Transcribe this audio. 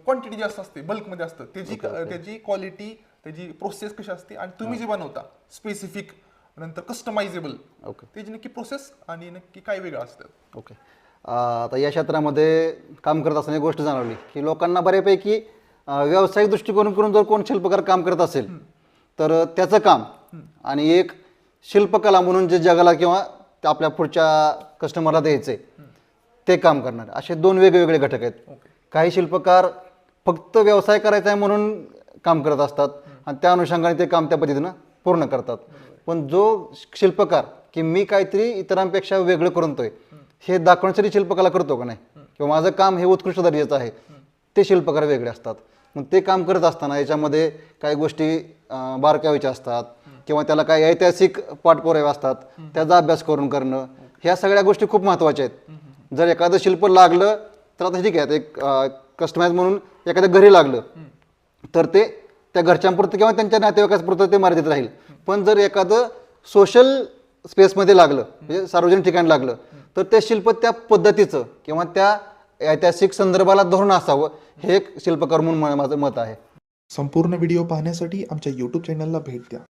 Quantity जास्त असते, बल्कमध्ये असतं, त्याची क्वालिटी, त्याची प्रोसेस कशी असते, आणि तुम्ही जे बनवता स्पेसिफिक नंतर कस्टमायझेबल, त्याची नक्की प्रोसेस आणि नक्की काय वेगळं असतं. ओके. आता या क्षेत्रामध्ये काम करत असताना एक गोष्ट जाणवली की लोकांना बऱ्यापैकी व्यावसायिक दृष्टिकोन करून जर कोण शिल्पकार काम करत असेल तर त्याचं काम आणि एक शिल्पकला म्हणून जे जगाला किंवा आपल्या पुढच्या कस्टमरला द्यायचे ते काम करणार, असे दोन वेगवेगळे घटक आहेत. काही शिल्पकार फक्त व्यवसाय करायचा आहे म्हणून काम करत असतात आणि त्या अनुषंगाने ते काम त्या पद्धतीनं पूर्ण करतात. पण जो शिल्पकार की मी काहीतरी इतरांपेक्षा वेगळं करतोय हे दाखवण्यासाठी शिल्पकला करतो का नाही, किंवा माझं काम हे उत्कृष्ट दर्जाचं आहे, ते शिल्पकार वेगळे असतात. मग ते काम करत असताना याच्यामध्ये काही गोष्टी बारकावीच्या असतात किंवा त्याला काही ऐतिहासिक पाठपुरावे असतात, त्याचा अभ्यास करून करणं, ह्या सगळ्या गोष्टी खूप महत्त्वाच्या आहेत. जर एखादं शिल्प लागलं तर आता ठीक आहे, एक कस्टमाइज म्हणून एखाद्या घरी लागलं तर ते त्या घरच्यांपुरतं किंवा त्यांच्या नातेवाईकांपुरतं ते मर्यादित राहील. पण जर एखादं सोशल स्पेसमध्ये लागलं, म्हणजे सार्वजनिक ठिकाणी लागलं, तर ते शिल्प त्या पद्धतीचं किंवा त्या ऐतिहासिक संदर्भाला धरून असावं, हे एक शिल्पकार म्हणून माझं मत आहे. संपूर्ण व्हिडिओ पाहण्यासाठी आमच्या यूट्यूब चॅनलला भेट द्या.